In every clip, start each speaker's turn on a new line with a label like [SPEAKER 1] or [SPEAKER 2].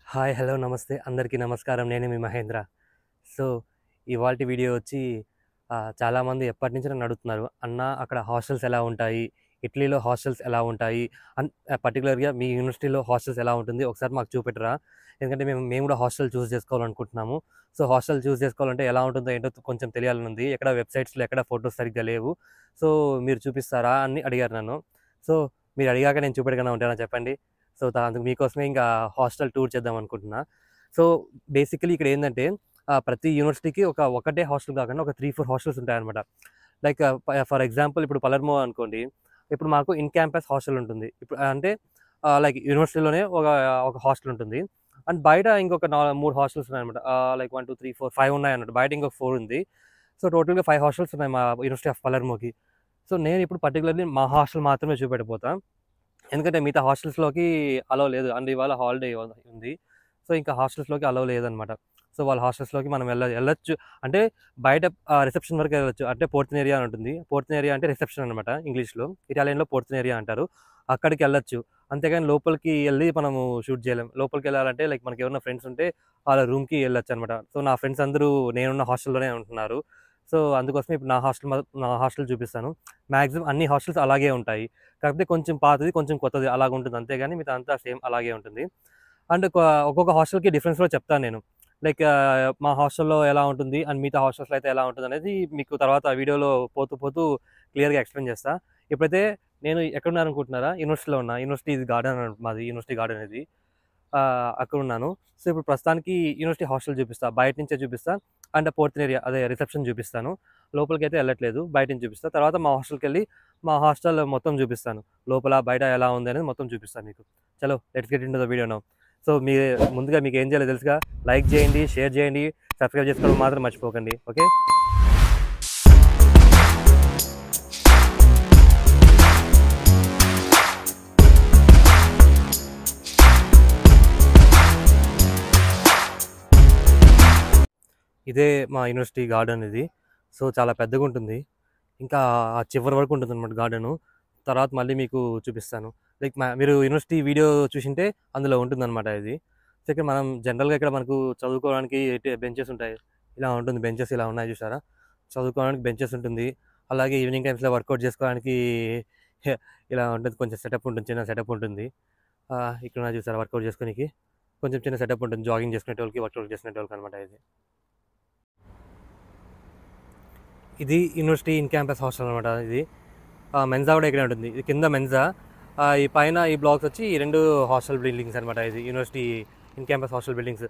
[SPEAKER 1] Hi hello నమస్తే అందరికీ నమస్కారం. నేను మీ మహేంద్ర. సో, ఇవాల్టి వీడియో వచ్చి చాలామంది ఎప్పటినుంచో నన్ను అడుగుతున్నారు. అన్న అక్కడ హాస్టల్స్ ఎలా ఉంటాయి? ఇటలీలో హాస్టల్స్ ఎలా ఉంటాయి? పర్టిక్యులర్‌గా మీ యూనివర్సిటీలో హాస్టల్స్ ఎలా ఉంటుంది? ఒకసారి మాకు చూపెట్టరా? ఎందుకంటే మేము కూడా హాస్టల్ చూస్ చేసుకోవాలనుకుంటున్నాము. సో, హాస్టల్ చూస్ చేసుకోవాలంటే ఎలా ఉంటుందో ఏంటో కొంచెం తెలియాలని ఉంది. ఎక్కడ వెబ్‌సైట్స్‌లో ఎక్కడ ఫోటోస్ సరిగ్గా లేవు. సో, మీరు చూపిస్తారా అని అడిగారు నన్ను. సో, మీరు అడిగాక నేను చూపెట్టకుండా ఉంటానా చెప్పండి? సో, అందుకు మీకోసమే ఇంకా హాస్టల్ టూర్ చేద్దాం అనుకుంటున్నా. సో, బేసికల్లీ ఇక్కడేందంటే ప్రతి యూనివర్సిటీకి ఒకటే హాస్టల్ కాకుండా ఒక 3, 4 హాస్టల్స్ ఉంటాయన్నమాట. లైక్ ఫర్ ఎగ్జాంపుల్ ఇప్పుడు పలర్మో అనుకోండి. ఇప్పుడు మాకు ఇన్ క్యాంపస్ హాస్టల్ ఉంటుంది. ఇప్పుడు అంటే లైక్ యూనివర్సిటీలోనే ఒక హాస్టల్ ఉంటుంది. అండ్ బయట ఇంకొక 3 హాస్టల్స్ ఉన్నాయన్నమాట. లైక్ 1, 2, 3, 4, 5 ఉన్నాయన్నమాట. బయట ఇంకొక 4 ఉంది. సో, టోటల్‌గా 5 హాస్టల్స్ ఉన్నాయి మా యూనివర్సిటీ ఆఫ్ పలర్మోకి. సో, నేను ఇప్పుడు పర్టిక్యులర్‌లీ మా హాస్టల్ మాత్రమే చూపెట్టబోతా. ఎందుకంటే మిగతా హాస్టల్స్‌లోకి అలో లేదు. అండ్ ఇవాళ హాలిడే ఉంది. సో, ఇంకా హాస్టల్స్‌లోకి అలో లేదనమాట. సో, వాళ్ళ హాస్టల్స్‌లోకి మనం ఎళ్ళొచ్చు. అంటే బయట రిసెప్షన్ వరకు ఎళ్ళొచ్చు. అంటే పోర్తినేరియా అని ఉంటుంది. పోర్తినేరియా అంటే రిసెప్షన్ అనమాట ఇంగ్లీష్‌లో. ఇటాలియన్‌లో పోర్తినేరియా అంటారు. అక్కడికెళ్ళొచ్చు. అంతేగాని లోపలికి ఎళ్లి మనము షూట్ చేయలేం. లోపలికెళ్ళాలంటే లైక్ మనకెవరైనా ఫ్రెండ్స్ ఉంటే వాళ్ళ రూమ్‌కి ఎళ్ళొచ్చనమాట. సో, నా ఫ్రెండ్స్ అందరూ నేనున్న హాస్టల్‌లోనే ఉంటున్నారు. సో, అందుకోసమే ఇప్పుడు నా హాస్టల్ చూపిస్తాను. మాక్సిమం అన్ని హాస్టల్స్ అలాగే ఉంటాయి. కాకపోతే కొంచెం పాతది, కొంచెం కొత్తది అలాగుంటుంది. అంతేగాని మిగతా అంతా సేమ్ అలాగే ఉంటుంది. అండ్ ఒక్కొక్క హాస్టల్‌కి డిఫరెన్స్ కూడా చెప్తాను నేను. లైక్ మా హాస్టల్‌లో ఎలా ఉంటుంది అండ్ మిగతా హాస్టల్స్‌లో అయితే ఎలా ఉంటుందనేది మీకు తర్వాత వీడియోలో పోతూ పోతూ క్లియర్‌గా ఎక్స్‌ప్లెయిన్ చేస్తా. ఇప్పుడైతే నేను ఎక్కడున్నాననుకుంటున్నారా? యూనివర్సిటీలో ఉన్నా. యూనివర్సిటీ ఇది గార్డెన్ మాది యూనివర్సిటీ గార్డెన్ ఇది. అక్కడున్నాను. సో, ఇప్పుడు ప్రస్తుతానికి యూనివర్సిటీ హాస్టల్ చూపిస్తా. బయట నుంచే చూపిస్తా. అండ్ పోర్షన్ ఏరియా అదే రిసెప్షన్ చూపిస్తాను. లోపలికైతే ఎళ్ళట్లేదు. బయట నుంచి చూపిస్తా. తర్వాత మా హాస్టల్‌కెళ్ళి మా హాస్టల్ మొత్తం చూపిస్తాను. లోపల, బయట ఎలా ఉంది అనేది మొత్తం చూపిస్తాను మీకు. చలో let's get into the video now. So, ముందుగా మీకేం చేయాలో తెలుసుగా? లైక్ చేయండి, షేర్ చేయండి, సబ్స్క్రైబ్ చేసుకోవడం మాత్రం మర్చిపోకండి. ఓకే? ఇదే మా యూనివర్సిటీ గార్డెన్ ఇది. సో, చాలా పెద్దగుంటుంది. ఇంకా ఆ చివరి వరకు ఉంటుందనమాట గార్డెను. తర్వాత మళ్ళీ మీకు చూపిస్తాను. లైక్ మీరు యూనివర్సిటీ వీడియో చూసుంటే అందులో ఉంటుందనమాట ఇది. సో, ఇక్కడ మనం జనరల్‌గా ఇక్కడ మనకు చదువుకోవడానికి బెంచెస్ ఉంటాయి. ఇలా ఉంటుంది బెంచెస్ ఇలా ఉన్నాయి చూసారా? చదువుకోవడానికి బెంచెస్ ఉంటుంది. అలాగే ఈవినింగ్ టైమ్స్‌లో వర్కౌట్ చేసుకోవడానికి హె ఇలా ఉంటుంది. కొంచెం సెటప్ ఉంటుంది. చిన్న సెటప్ ఉంటుంది. ఇక్కడ ఉన్నది చూసారా వర్కౌట్ చేసుకోనికి. కొంచెం చిన్న సెటప్ ఉంటుంది. జాగింగ్ చేసుకునేటోళ్ళకి, వర్కౌట్ చేసుకునేటోళ్ళకనమాట ఇది. ఇది యూనివర్సిటీ ఇన్ క్యాంపస్ హాస్టల్ అనమాట ఇది. మెన్సా కూడా ఇక్కడే ఉంటుంది. ఇది కింద మెన్సా. ఈ పైన ఈ బ్లాక్స్ వచ్చి ఈ 2 హాస్టల్ బిల్డింగ్స్ అనమాట. ఇది university in campus hostel buildings.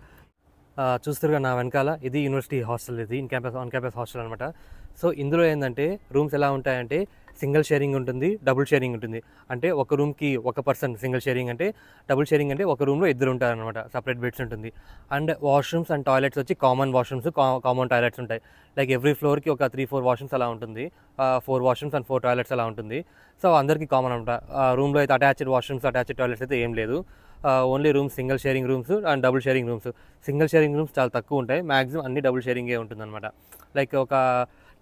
[SPEAKER 1] చూస్తుర్రుగా నా వెనకాల ఇది యూనివర్సిటీ హాస్టల్ ఇది ఆన్ క్యాంపస్ హాస్టల్ అనమాట. సో, ఇందులో ఏందంటే రూమ్స్ ఎలా ఉంటాయంటే సింగిల్ షేరింగ్ ఉంటుంది, డబుల్ షేరింగ్ ఉంటుంది. అంటే ఒక రూమ్‌కి ఒక పర్సన్ సింగిల్ షేరింగ్ అంటే, డబుల్ షేరింగ్ అంటే ఒక రూమ్‌లో ఇద్దరు ఉంటారనమాట. సెపరేట్ బెడ్స్ ఉంటుంది. అండ్ వాష్‌రూమ్స్ అండ్ టాయిలెట్స్ వచ్చి కామన్ వాష్‌రూమ్స్, కామన్ టాయిలెట్స్ ఉంటాయి. లైక్ ఎవ్రీ ఫ్లోర్‌కి ఒక 3, 4 వాష్‌రూమ్స్ అలా ఉంటుంది. 4 వాష్‌రూమ్స్ అండ్ 4 టాయిలెట్స్ అలా ఉంటుంది. సో, అందరికీ కామన్ అనమాట. రూమ్‌లో అయితే అటాచ్డ్ వాష్‌రూమ్స్, అటాచ్డ్ టాయిలెట్స్ అయితే ఏం లేదు. Only rooms single sharing rooms and double sharing rooms. Single sharing rooms చాలా తక్కువ ఉంటాయి. మాక్సిమం అన్ని డబుల్ షేరింగే ఉంటుందన్నమాట. లైక్ ఒక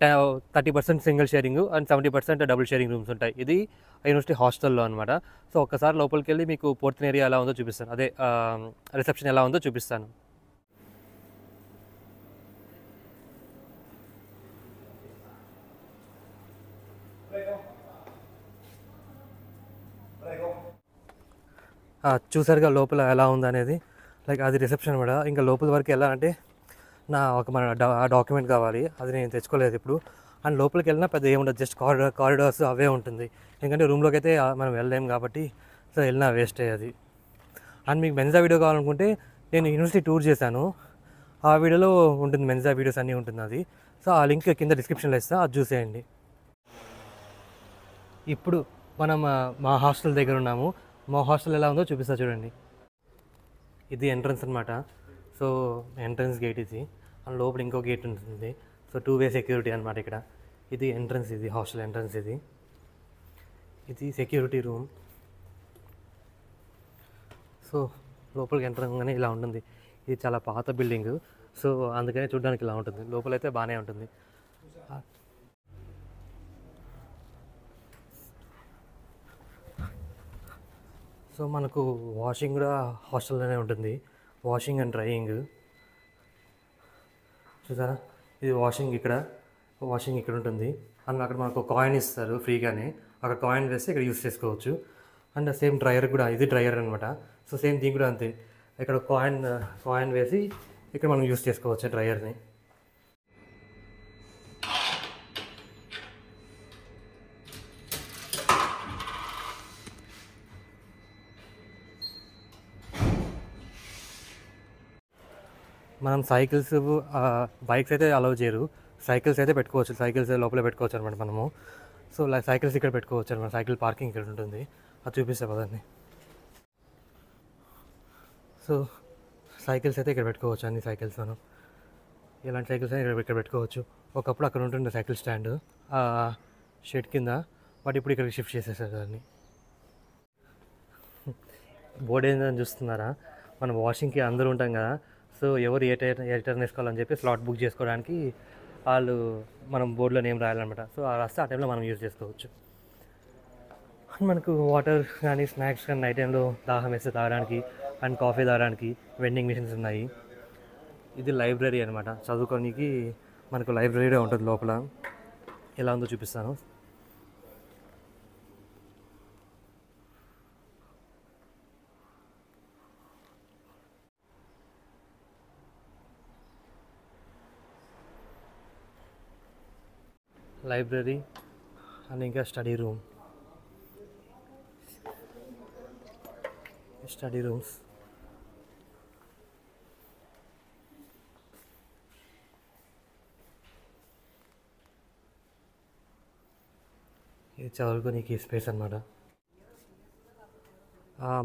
[SPEAKER 1] 30% single sharing and 70% double sharing rooms ఉంటాయి. ఇది యూనివర్సిటీ హాస్టల్‌లో అనమాట. సో, ఒక్కసారి లోపలికెళ్ళి మీకు పోర్షన్ ఏరియా ఎలా ఉందో చూపిస్తాను. అదే రిసెప్షన్ ఎలా ఉందో చూపిస్తాను. చూసారుగా లోపల ఎలా ఉందనేది. లైక్ అది రిసెప్షన్ అనమాట. ఇంకా లోపల వరకు వెళ్ళాలంటే మన డాక్యుమెంట్ కావాలి. అది నేను తెచ్చుకోలేదు ఇప్పుడు. అండ్ లోపలికి వెళ్ళినా పెద్ద ఏముండదు. జస్ట్ కారిడార్స్ అవే ఉంటుంది. ఎందుకంటే రూమ్‌లోకి అయితే మనం వెళ్ళలేము కాబట్టి సో, వెళ్ళినా వేస్టే అది. అండ్ మీకు మెన్సా వీడియో కావాలనుకుంటే నేను యూనివర్సిటీ టూర్ చేశాను. ఆ వీడియోలో ఉంటుంది మెన్సా వీడియోస్ అన్నీ ఉంటుంది అది. సో, ఆ లింక్ కింద డిస్క్రిప్షన్‌లో ఇస్తా. అది చూసేయండి. ఇప్పుడు మనం మా హాస్టల్ దగ్గర ఉన్నాము. మా హాస్టల్ ఎలా ఉందో చూపిస్తా చూడండి. ఇది ఎంట్రన్స్ అనమాట. సో, ఎంట్రన్స్ గేట్ ఇది. అండ్ లోపల ఇంకో గేట్ ఉంటుంది. సో, 2 వే సెక్యూరిటీ అనమాట ఇక్కడ. ఇది ఎంట్రన్స్ ఇది హాస్టల్ ఎంట్రన్స్ ఇది. ఇది సెక్యూరిటీ రూమ్. సో, లోపలికి ఎంటర్ అవ్వగానే ఇలా ఉంటుంది. ఇది చాలా పాత బిల్డింగ్. సో, అందుకనే చూడడానికి ఇలా ఉంటుంది. లోపలైతే బాగానే ఉంటుంది. సో, మనకు వాషింగ్ కూడా హాస్టల్లోనే ఉంటుంది. వాషింగ్ అండ్ డ్రైయింగ్ చూసారా, ఇది వాషింగ్ ఇక్కడ ఉంటుంది. అండ్ అక్కడ మనకు కాయిన్ ఇస్తారు ఫ్రీగానే, అక్కడ కాయిన్ వేస్తే ఇక్కడ యూస్ చేసుకోవచ్చు. అండ్ సేమ్ డ్రైయర్ కూడా, ఇది డ్రైయర్ అనమాట. సో సేమ్ థింగ్ కూడా అంతే, ఇక్కడ కాయిన్ వేసి ఇక్కడ మనం యూస్ చేసుకోవచ్చు డ్రైయర్ని. మనం సైకిల్స్, బైక్స్ అయితే అలౌ చేయరు, సైకిల్స్ అయితే పెట్టుకోవచ్చు, సైకిల్స్ లోపల పెట్టుకోవచ్చు అనమాట మనము. సో సైకిల్స్ ఇక్కడ పెట్టుకోవచ్చు అనమాట, సైకిల్ పార్కింగ్ ఇక్కడ ఉంటుంది, అది చూపిస్తే పదండి. సో సైకిల్స్ అయితే ఇక్కడ పెట్టుకోవచ్చు, అన్ని సైకిల్స్ మనం ఇలాంటి సైకిల్స్ అయితే ఇక్కడ పెట్టుకోవచ్చు. ఒకప్పుడు అక్కడ ఉంటుండే సైకిల్ స్టాండ్ షెడ్ కింద, బట్ ఇప్పుడు ఇక్కడికి షిఫ్ట్ చేసేసారు దాన్ని. బోర్డు ఏంటని చూస్తున్నారా, మనం వాషింగ్కి అందరూ ఉంటాం కదా, సో ఎవరు ఏ టర్న్ వేసుకోవాలని చెప్పి స్లాట్ బుక్ చేసుకోవడానికి వాళ్ళు మనం బోర్డులో నేమ్ రాయాలన్నమాట. సో ఆ రాస్తే ఆ టైంలో మనం యూజ్ చేసుకోవచ్చు. మనకు వాటర్ కానీ స్నాక్స్ కానీ నైట్ టైంలో దాహం వేస్తే తాగడానికి అండ్ కాఫీ తాగడానికి వెండింగ్ మిషన్స్ ఉన్నాయి. ఇది లైబ్రరీ అనమాట, చదువుకోనికి మనకు లైబ్రరీలో ఉంటుంది లోపల. ఎలా ఉందో చూపిస్తాను. లైబ్రరీ అండ్ ఇంకా స్టడీ రూమ్స్. ఇది చదువుకోనికి స్పేస్ అనమాట.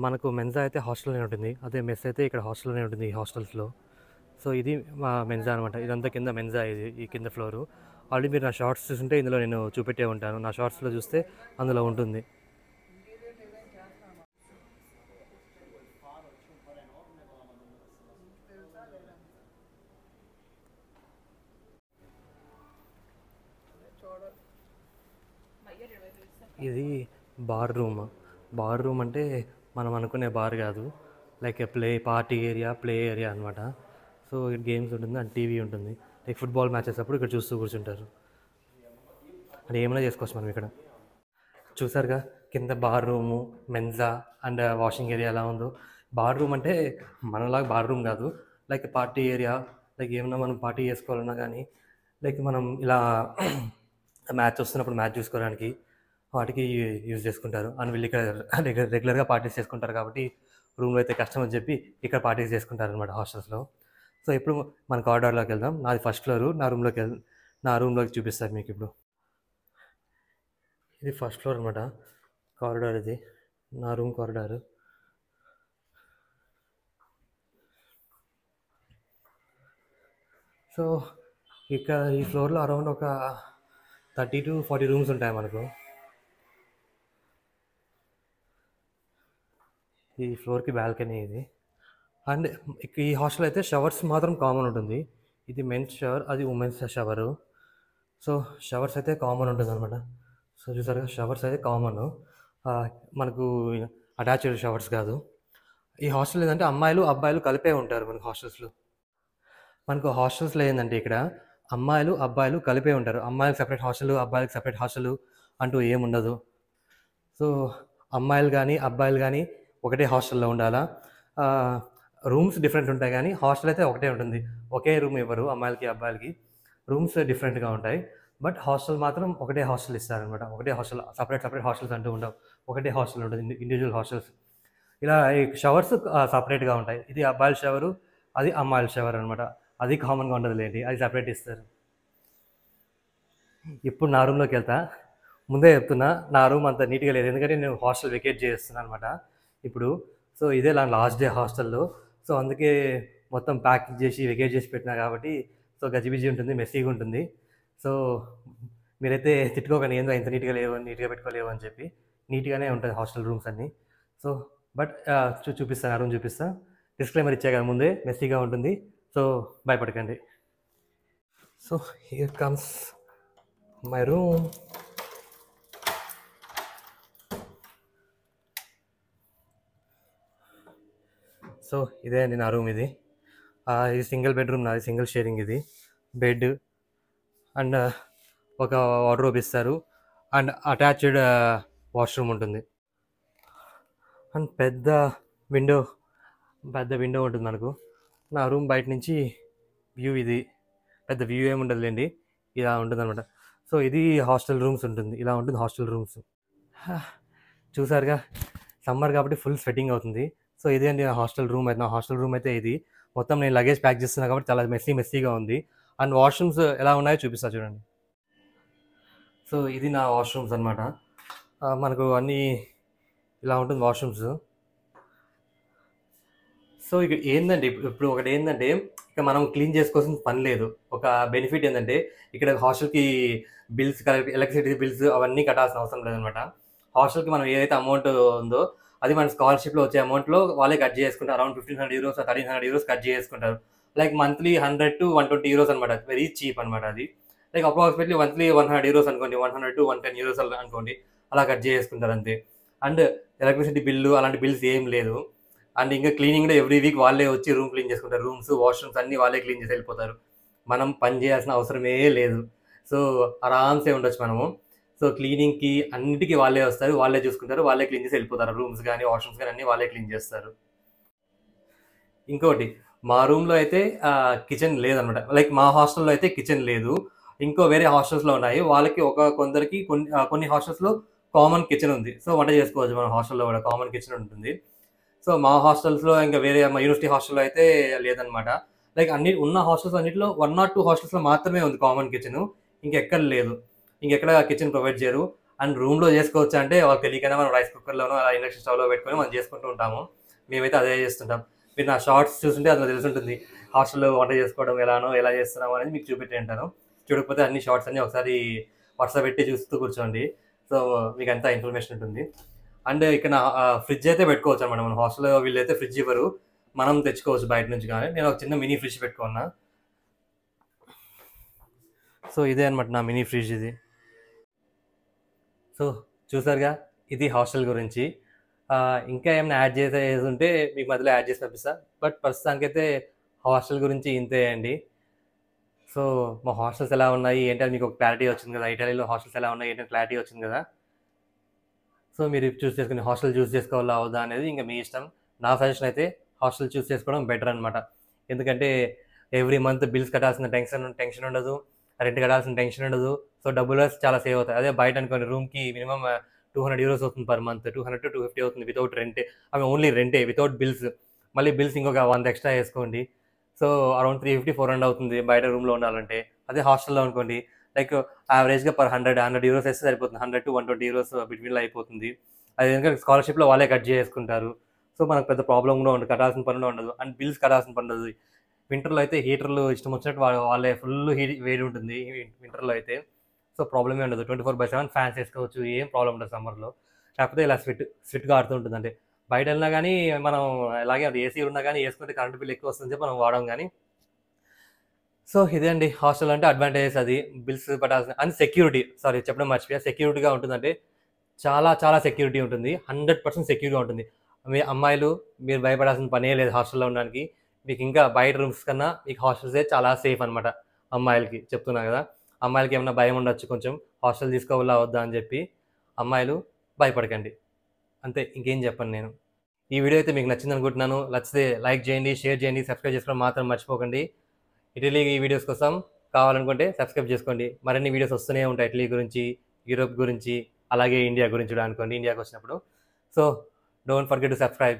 [SPEAKER 1] మనకు మెన్సా అయితే హాస్టల్లోనే ఉంటుంది, అదే మెస్ అయితే ఇక్కడ హాస్టల్లోనే ఉంటుంది ఈ హాస్టల్స్లో. సో ఇది మా మెన్సా అనమాట, ఇదంతా కింద మెన్సా, ఇది ఈ కింద ఫ్లోరు. ఆల్రెడీ మీరు నా షార్ట్స్ చూస్తుంటే ఇందులో నేను చూపెట్టే ఉంటాను, నా షార్ట్స్లో చూస్తే అందులో ఉంటుంది. ఇది బార్ రూమ్ అంటే మనం అనుకునే బార్ కాదు, like party area, play area అనమాట. సో గేమ్స్ ఉంటుంది అండ్ టీవీ ఉంటుంది, లైక్ ఫుట్బాల్ మ్యాచెస్ అప్పుడు ఇక్కడ చూస్తూ కూర్చుంటారు. అంటే ఏమైనా చేసుకోవచ్చు మనం ఇక్కడ. చూసారుగా కింద bar room, mensa and washing area ఎలా ఉందో. బార్ రూమ్ అంటే మనలాగా బార్ రూమ్ కాదు, లైక్ పార్టీ ఏరియా, లైక్ ఏమన్నా మనం పార్టీ చేసుకోవాలన్నా కానీ, లైక్ మనం ఇలా మ్యాచ్ వస్తున్నప్పుడు మ్యాచ్ చూసుకోవడానికి వాటికి యూజ్ చేసుకుంటారు. అండ్ వీళ్ళు ఇక్కడ రెగ్యులర్గా పార్టీస్ చేసుకుంటారు కాబట్టి రూమ్లో అయితే కష్టం అని చెప్పి ఇక్కడ పార్టీస్ చేసుకుంటారు అనమాట హాస్టల్స్లో. సో ఇప్పుడు మన కారిడార్లోకి వెళ్దాం. నాది ఫస్ట్ ఫ్లోరు, నా రూమ్లోకి చూపిస్తాను మీకు ఇప్పుడు. ఇది ఫస్ట్ ఫ్లోర్ అనమాట, కారిడార్, ఇది నా రూమ్ కారిడారు. సో ఇక్కడ ఈ ఫ్లోర్లో అరౌండ్ ఒక 30 to 40 రూమ్స్ ఉంటాయి మనకు. ఈ ఫ్లోర్కి బాల్కనీ ఇది. అండ్ ఈ హాస్టల్ అయితే షవర్స్ మాత్రం కామన్ ఉంటుంది, ఇది మెన్స్ షవర్, అది ఉమెన్స్ షవరు. సో షవర్స్ అయితే కామన్ ఉంటుంది అనమాట. సో చూసారుగా, షవర్స్ అయితే కామన్, మనకు అటాచ్డ్ షవర్స్ కాదు. ఈ హాస్టల్ ఏంటంటే అమ్మాయిలు అబ్బాయిలు కలిపే ఉంటారు మనకు హాస్టల్స్లో ఏంటంటే ఇక్కడ అమ్మాయిలు అబ్బాయిలు కలిపే ఉంటారు, అమ్మాయిలకు సపరేట్ హాస్టల్, అబ్బాయిలకు సపరేట్ హాస్టల్ అంటూ ఏముండదు. సో అమ్మాయిలు కానీ అబ్బాయిలు కానీ ఒకటే హాస్టల్లో ఉండాలా. రూమ్స్ డిఫరెంట్ ఉంటాయి కానీ హాస్టల్ అయితే ఒకటే ఉంటుంది, ఒకే రూమ్ ఇవ్వరు అమ్మాయిలకి అబ్బాయిలకి, రూమ్స్ డిఫరెంట్గా ఉంటాయి. బట్ హాస్టల్ మాత్రం ఒకటే హాస్టల్ ఇస్తారనమాట, ఒకటే హాస్టల్, సపరేట్ హాస్టల్స్ అంటూ ఉండవు, ఒకటే హాస్టల్ ఉంటుంది, ఇండివిజువల్ హాస్టల్స్. ఇలా ఈ షవర్స్ సపరేట్గా ఉంటాయి, ఇది అబ్బాయిల షవరు, అది అమ్మాయిల షవర్ అనమాట, అది కామన్గా ఉండదు లేండి, అది సపరేట్ ఇస్తారు. ఇప్పుడు నా రూమ్లోకి వెళ్తా. ముందే చెప్తున్నా, నా రూమ్ అంత నీట్గా లేదు, ఎందుకంటే నేను హాస్టల్ వెకేట్ చేస్తున్నాను అనమాట ఇప్పుడు. సో ఇదే నా లాస్ట్ డే హాస్టల్లో, సో అందుకే మొత్తం ప్యాక్ చేసి వెకేట్ చేసి పెట్టినా కాబట్టి సో గజిబిజి ఉంటుంది, మెస్సీగా ఉంటుంది. సో మీరైతే తిట్టుకోకండి, ఏందో ఇంత నీట్గా పెట్టుకోలేవు అని చెప్పి, నీట్గానే ఉంటుంది హాస్టల్ రూమ్స్ అన్నీ. సో బట్ చూపిస్తాను, ఆ రూమ్ చూపిస్తాను. డిస్క్లైమర్ ఇచ్చా కదా ముందే, మెస్సీగా ఉంటుంది, సో భయపడకండి. So here comes my room. So ఇదే అండి నా రూమ్ ఇది. ఇది సింగిల్ బెడ్రూమ్ నాది, సింగిల్ షేరింగ్ ఇది. బెడ్ అండ్ ఒక వార్డ్రోబ్ ఇస్తారు అండ్ అటాచ్డ్ వాష్రూమ్ ఉంటుంది అండ్ పెద్ద విండో ఉంటుంది మనకు. నా రూమ్ బయట నుంచి వ్యూ ఇది. పెద్ద వ్యూ ఏమి ఉండదులేండి, ఇలా ఉంటుంది అనమాట. సో ఇది హాస్టల్ రూమ్స్ ఉంటుంది, ఇలా ఉంటుంది హాస్టల్ రూమ్స్. చూసారుగా, సమ్మర్ కాబట్టి ఫుల్ స్వెట్టింగ్ అవుతుంది. సో ఇదే అండి నా హాస్టల్ రూమ్ అయితే. నా హాస్టల్ రూమ్ అయితే ఇది. మొత్తం నేను లగేజ్ ప్యాక్ చేస్తున్నా కాబట్టి చాలా మెస్సీగా ఉంది. అండ్ వాష్రూమ్స్ ఎలా ఉన్నాయో చూపిస్తా చూడండి. సో ఇది నా వాష్రూమ్స్ అనమాట. మనకు అన్నీ ఇలా ఉంటుంది వాష్రూమ్స్. సో ఇక ఏంటంటే ఇప్పుడు ఒకటి ఏంటంటే, ఇక మనం క్లీన్ చేసుకోవాల్సిన పని లేదు. ఒక బెనిఫిట్ ఏంటంటే, ఇక్కడ హాస్టల్కి బిల్స్, ఎలక్ట్రిసిటీ బిల్స్ అవన్నీ కట్టాల్సిన అవసరం లేదనమాట. హాస్టల్కి మనం ఏదైతే అమౌంట్ ఉందో అది మన స్కాలర్షిప్లో వచ్చే అమౌంట్లో వాళ్ళే కట్ చేసుకుంటారు. అరౌండ్ 1500 euros, 1300 euros కట్ చేసుకుంటారు. లైక్ మంత్లీ 100 to 120 euros అనమాట. వెరీ చీప్ అనమాట అది. లైక్ అప్రాక్సిమేట్లీ మంత్లీ 100 euros అనుకోండి, 100 to 110 euros అనుకోండి, అలా కట్ చేసుకుంటారు అంతే. అండ్ ఎలక్ట్రిసిటీ బిల్లు అలాంటి బిల్స్ ఏం లేదు. అండ్ ఇంకా క్లీనింగ్ కూడా ఎవ్రీ వీక్ వాళ్ళే వచ్చి రూమ్ క్లీన్ చేసుకుంటారు. రూమ్స్, వాష్రూమ్స్ అన్నీ వాళ్ళే క్లీన్ చేసి వెళ్ళిపోతారు. మనం పని చేయాల్సిన అవసరమే లేదు. సో ఆరామ్సే ఉండొచ్చు మనము. సో క్లీనింగ్కి అన్నిటికీ వాళ్ళే వస్తారు, వాళ్ళే చూసుకుంటారు, వాళ్ళే క్లీన్ చేసి వెళ్ళిపోతారు. రూమ్స్ కానీ వాష్రూమ్స్ కానీ అన్నీ వాళ్ళే క్లీన్ చేస్తారు. ఇంకోటి, మా రూమ్లో అయితే కిచెన్ లేదనమాట. లైక్ మా హాస్టల్లో అయితే కిచెన్ లేదు. ఇంకో వేరే హాస్టల్స్లో ఉన్నాయి. వాళ్ళకి కొందరికి కొన్ని హాస్టల్స్లో కామన్ కిచెన్ ఉంది. సో వంట చేసుకోవచ్చు మన హాస్టల్లో కూడా కామన్ కిచెన్ ఉంటుంది. సో మా హాస్టల్స్లో ఇంకా వేరే మా యూనివర్సిటీ హాస్టల్లో అయితే లేదనమాట. లైక్ అన్ని ఉన్న హాస్టల్స్ అన్నింటిలో 1 or 2 హాస్టల్స్లో మాత్రమే ఉంది కామన్ కిచెన్. ఇంకెక్కడ లేదు, ఇంకెక్కడ కిచెన్ ప్రొవైడ్ చేయరు. అండ్ రూమ్లో చేసుకోవచ్చు అంటే వాళ్ళకి తెలియకైనా మనం రైస్ కుక్కర్లోనో అలా ఇండక్షన్ స్టవ్లో పెట్టుకొని మనం చేసుకుంటూ ఉంటాము. మేమైతే అదే చేస్తుంటాం. మీరు నా షార్ట్స్ చూస్తుంటే అందులో తెలుసుంటుంది హాస్టల్లో వంట చేసుకోవడం ఎలా చేస్తున్నాము అనేది మీకు చూపెట్టి ఉంటాను. చూడకపోతే అన్ని షార్ట్స్ అన్నీ ఒకసారి వాట్సాప్ పెట్టి చూస్తూ కూర్చోండి. సో మీకు అంతా ఇన్ఫర్మేషన్ ఉంటుంది. అండ్ ఇక్కడ ఫ్రిడ్జ్ అయితే పెట్టుకోవచ్చు అనమాట. మన హాస్టల్లో వీళ్ళైతే ఫ్రిడ్జ్ ఇవ్వరు, మనం తెచ్చుకోవచ్చు బయట నుంచి. కానీ నేను ఒక చిన్న మినీ ఫ్రిడ్జ్ పెట్టుకున్నా. సో ఇదే అనమాట నా మినీ ఫ్రిడ్జ్ ఇది. సో చూసారుగా, ఇది హాస్టల్ గురించి. ఇంకా ఏమైనా యాడ్ చేసేది ఉంటే మీకు మధ్యలో యాడ్ చేసి పంపిస్తా. బట్ ప్రస్తుతానికైతే హాస్టల్ గురించి ఇంతే అండి. సో మా హాస్టల్స్ ఎలా ఉన్నాయి ఏంటంటే మీకు ఒక క్లారిటీ వచ్చింది కదా. ఇటలీలో హాస్టల్స్ ఎలా ఉన్నాయి ఏంటంటే క్లారిటీ వచ్చింది కదా. సో మీరు చూస్ చేసుకుని హాస్టల్ చూస్ చేసుకోవాలా అవుదా అనేది ఇంకా మీ ఇష్టం. నా సజెషన్ అయితే హాస్టల్ చూస్ చేసుకోవడం బెటర్ అనమాట. ఎందుకంటే ఎవ్రీ మంత్ బిల్స్ కట్టాల్సిన టెన్షన్ ఉండదు, రెంట్ కట్టాల్సిన టెన్షన్ ఉండదు. సో డబ్బులు చాలా సేవ్ అవుతాయి. అదే బయట అనుకోండి, రూమ్కి మినిమం 200 euros అవుతుంది పర్ మంత్, 200 to 250 అవుతుంది వితౌట్ రెంట్. అవి ఓన్లీ రెంటే వితౌట్ బిల్స్. మళ్ళీ బిల్స్ ఇంకొక 100 ఎక్స్ట్రా వేసుకోండి. సో అరౌండ్ 350-400 అవుతుంది బయట రూమ్లో ఉండాలంటే. అదే హాస్టల్లో అనుకోండి, లైక్ యావరేజ్గా పర్ 100 euros వేస్తే సరిపోతుంది. 100 to 120 euros బిట్వీన్లో అయిపోతుంది. అది ఎందుకంటే స్కాలర్షిప్లో వాళ్ళే కట్ చేసుకుంటారు. సో మనకు పెద్ద ప్రాబ్లం కూడా ఉండదు, కట్టాల్సిన పని ఉండదు. అండ్ బిల్స్ కట్టాల్సిన పని ఉండదు. వింటర్లో అయితే హీటర్లు ఇష్టం వచ్చినట్టు వాళ్ళే ఫుల్ వేడి ఉంటుంది వింటర్లో అయితే. సో ప్రాబ్లమే ఉండదు. 24/7 ఫ్యాన్స్ వేసుకోవచ్చు, ఏం ప్రాబ్లం ఉండదు సమ్మర్లో. కాకపోతే ఇలా స్విట్గా ఆడుతూ ఉంటుంది. అంటే బయట వెళ్ళినా కానీ మనం అలాగే అది ఏసీ ఉన్నా కానీ వేసుకుంటే కరెంట్ బిల్ ఎక్కువ వస్తుంది చెప్పి మనం వాడడం కానీ. సో ఇదే అండి హాస్టల్ అంటే అడ్వాంటేజెస్. అది బిల్స్ పట్టాల్సిన అండ్ సెక్యూరిటీ, చెప్పడం మర్చిపోయా. సెక్యూరిటీగా ఉంటుందంటే చాలా సెక్యూరిటీ ఉంటుంది. 100% సెక్యూర్గా ఉంటుంది. మీ అమ్మాయిలు మీరు భయపడాల్సిన పనే లేదు హాస్టల్లో ఉండడానికి. మీకు ఇంకా బయట రూమ్స్ కన్నా మీకు హాస్టల్సే చాలా సేఫ్ అనమాట. అమ్మాయిలకి చెప్తున్నా కదా, అమ్మాయిలకి ఏమైనా భయం ఉండొచ్చు కొంచెం హాస్టల్ తీసుకోవాలా వద్దా అని చెప్పి. అమ్మాయిలు భయపడకండి, అంతే, ఇంకేం చెప్పను నేను. ఈ వీడియో అయితే మీకు నచ్చింది అనుకుంటున్నాను. నచ్చితే లైక్ చేయండి, షేర్ చేయండి, సబ్స్క్రైబ్ చేసుకోవడం మాత్రం మర్చిపోకండి. ఇటలీ వీడియోస్ కోసం కావాలనుకుంటే సబ్స్క్రైబ్ చేసుకోండి. మరిన్ని వీడియోస్ వస్తూనే ఉంటాయి ఇటలీ గురించి, యూరోప్ గురించి, అలాగే ఇండియా గురించి కూడా అనుకోండి ఇండియాకి వచ్చినప్పుడు. So don't forget to subscribe.